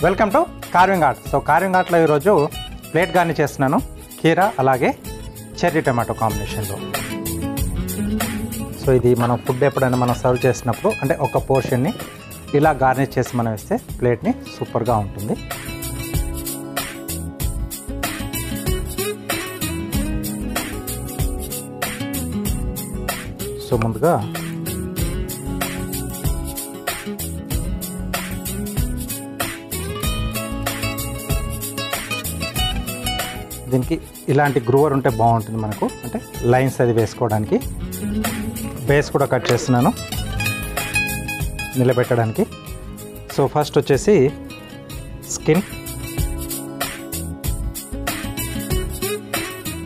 Welcome to carving art. So carving ఆర్ట్లో ఈరోజు plate garnish చేస్తున్నాను. కీరా అలాగే చెర్రీ టమాటో కాంబినేషన్లో. సో ఇది మనం ఫుడ్ ఎప్పుడైనా మనం సర్వ్ చేసినప్పుడు అంటే ఒక పోర్షన్ని ఇలా గార్నిష్ చేసి మనం ఇస్తే ప్లేట్ని సూపర్గా ఉంటుంది. సో ముందుగా దీనికి ఇలాంటి గ్రూవర్ ఉంటే బాగుంటుంది మనకు, అంటే లైన్స్ అది వేసుకోవడానికి. బేస్ కూడా కట్ చేస్తున్నాను నిలబెట్టడానికి. సో ఫస్ట్ వచ్చేసి స్కిన్.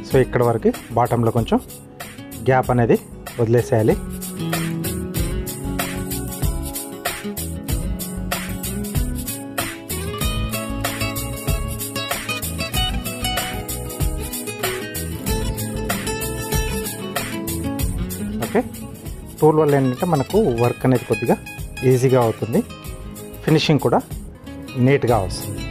సో ఇక్కడ వరకు బాటంలో కొంచెం గ్యాప్ అనేది వదిలేసేయాలి. ఓకే, టూల్ వల్ల ఏంటంటే మనకు వర్క్ అనేది కొద్దిగా ఈజీగా అవుతుంది, ఫినిషింగ్ కూడా నీట్గా వస్తుంది.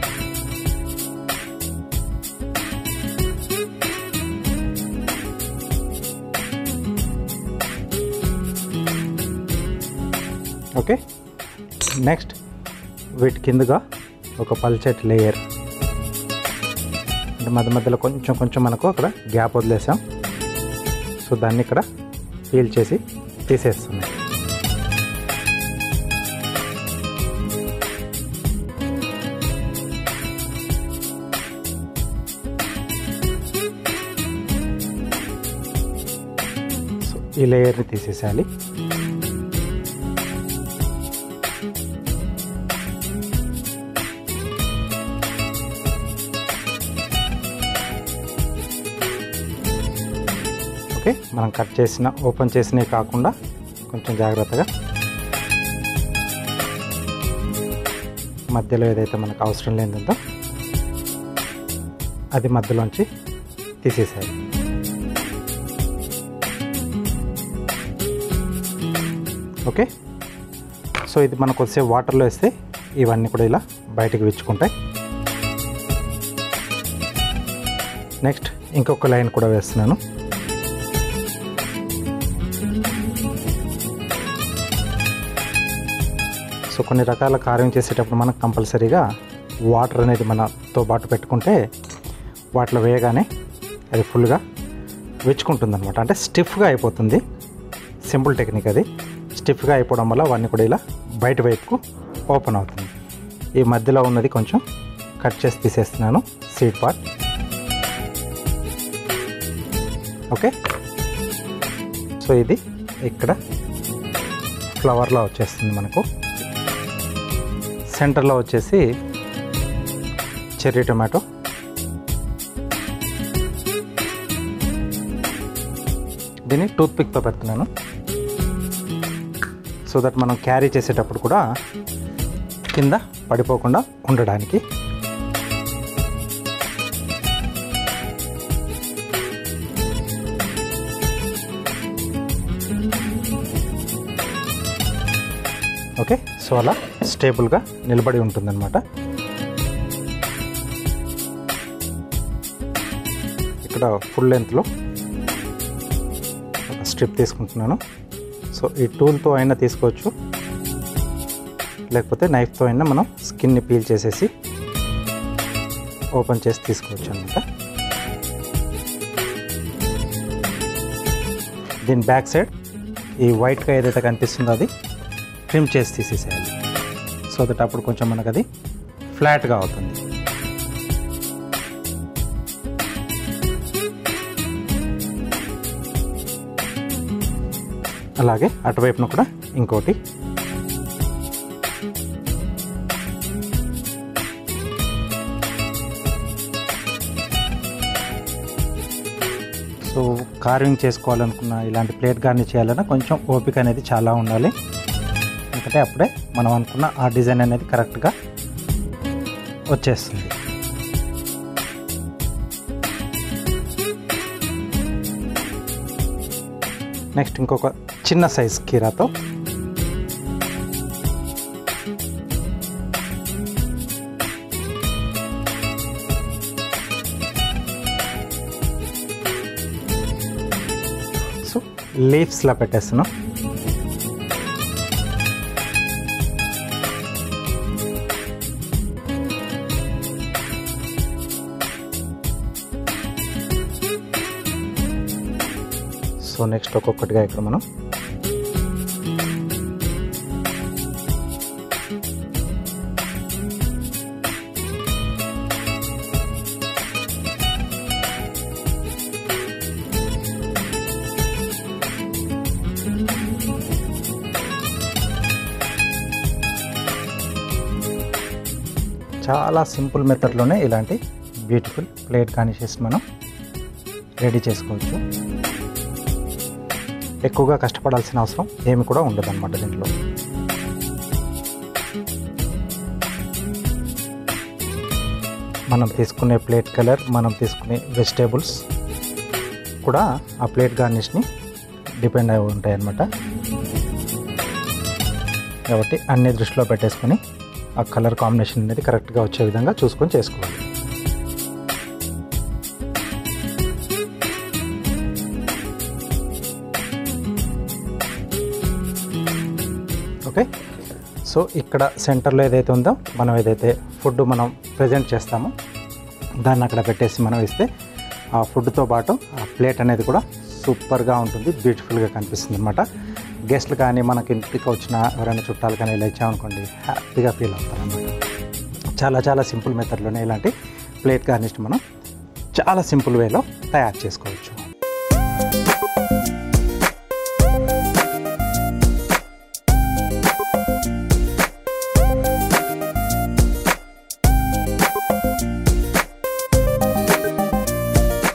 ఓకే, నెక్స్ట్ వీటి కిందగా ఒక పల్చటి లేయర్, అంటే మధ్య మధ్యలో కొంచెం కొంచెం మనకు అక్కడ గ్యాప్ వదిలేసాం. సో దాన్ని ఇక్కడ పీల్ చేసి తీసేస్తున్నాయి. సో ఈ లేయర్ని తీసేసేయాలి. ఓకే, మనం కట్ చేసిన ఓపెన్ చేసినవి కాకుండా కొంచెం జాగ్రత్తగా మధ్యలో ఏదైతే మనకు అవసరం లేనిదో అది మధ్యలోంచి తీసేసేయాలి. ఓకే, సో ఇది మనకు వచ్చే వాటర్లో వేస్తే ఇవన్నీ కూడా ఇలా బయటికి విచ్చుకుంటాయి. నెక్స్ట్ ఇంకొక లైన్ కూడా వేస్తున్నాను. సో కొన్ని రకాల కార్వింగ్ చేసేటప్పుడు మనకు కంపల్సరీగా వాటర్ అనేది మనతో పాటు పెట్టుకుంటే వాటిలో వేయగానే అది ఫుల్గా విచ్చుకుంటుంది అనమాట, అంటే స్టిఫ్గా అయిపోతుంది. సింపుల్ టెక్నిక్ అది. స్టిఫ్గా అయిపోవడం వల్ల అవన్నీ కూడా ఇలా బయట వైపుకు ఓపెన్ అవుతుంది. ఈ మధ్యలో ఉన్నది కొంచెం కట్ చేసి తీసేస్తున్నాను, సీడ్ పార్ట్. ఓకే, సో ఇది ఇక్కడ ఫ్లవర్లో వచ్చేస్తుంది మనకు. సెంటర్లో వచ్చేసి చెర్రీ టొమాటో. దీన్ని టూత్పిక్తో పెడుతున్నాను సో దట్ మనం క్యారీ చేసేటప్పుడు కూడా కింద పడిపోకుండా ఉండడానికి. ఓకే, సో అలా స్టేబుల్గా నిలబడి ఉంటుందన్నమాట. ఇక్కడ ఫుల్ లెంత్లో ఒక స్ట్రిప్ తీసుకుంటున్నాను. సో ఈ టూల్తో అయినా తీసుకోవచ్చు, లేకపోతే నైఫ్తో అయినా మనం స్కిన్ని పీల్ చేసేసి ఓపెన్ చేసి తీసుకోవచ్చు అన్నమాట. దీని బ్యాక్ సైడ్ ఈ వైట్గా ఏదైతే కనిపిస్తుందో అది ట్రిమ్ చేసి తీసేసేయాలి. సో దట్ అప్పుడు కొంచెం మనకు అది ఫ్లాట్గా అవుతుంది. అలాగే అటువైపున కూడా ఇంకోటి. సో కార్వింగ్ చేసుకోవాలనుకున్న ఇలాంటి ప్లేట్ గార్నిష్ చేయాలన్నా కొంచెం ఓపిక అనేది చాలా ఉండాలి, ఎందుకంటే అప్పుడే మనం అనుకున్న ఆ డిజైన్ అనేది కరెక్ట్గా వచ్చేస్తుంది. నెక్స్ట్ ఇంకొక చిన్న సైజ్ కీరాతో లీవ్స్లా పెట్టేస్తున్నాం. సో నెక్స్ట్ ఒక్కొక్కటిగా ఇక్కడ మనం చాలా సింపుల్ మెథడ్లోనే ఇలాంటి బ్యూటిఫుల్ ప్లేట్ గార్నిషెస్ మనం రెడీ చేసుకోవచ్చు. ఎక్కువగా కష్టపడాల్సిన అవసరం ఏమి కూడా ఉండదు అన్నమాట దీంట్లో. మనం తీసుకునే ప్లేట్ కలర్, మనం తీసుకునే వెజిటేబుల్స్ కూడా ఆ ప్లేట్ గార్నిష్ని డిపెండ్ అయి ఉంటాయి అన్నమాట. కాబట్టి అన్ని దృష్టిలో పెట్టేసుకొని ఆ కలర్ కాంబినేషన్ అనేది కరెక్ట్గా వచ్చే విధంగా చూసుకొని చేసుకోవాలి. ఓకే, సో ఇక్కడ సెంటర్లో ఏదైతే ఉందో మనం ఏదైతే ఫుడ్ మనం ప్రజెంట్ చేస్తామో దాన్ని అక్కడ పెట్టేసి మనం ఇస్తే ఆ ఫుడ్తో పాటు ఆ ప్లేట్ అనేది కూడా సూపర్గా ఉంటుంది, బ్యూటిఫుల్గా కనిపిస్తుంది అనమాట. గెస్ట్లు కానీ మనకి ఇంటికి వచ్చిన ఎవరైనా చుట్టాలు కానీ ఇలా ఇచ్చామనుకోండి హ్యాపీగా ఫీల్ అవుతారు అన్నమాట. చాలా చాలా సింపుల్ మెథడ్లోనే ఇలాంటి ప్లేట్ గార్నిష్ మనం చాలా సింపుల్ వేలో తయారు చేసుకోవచ్చు.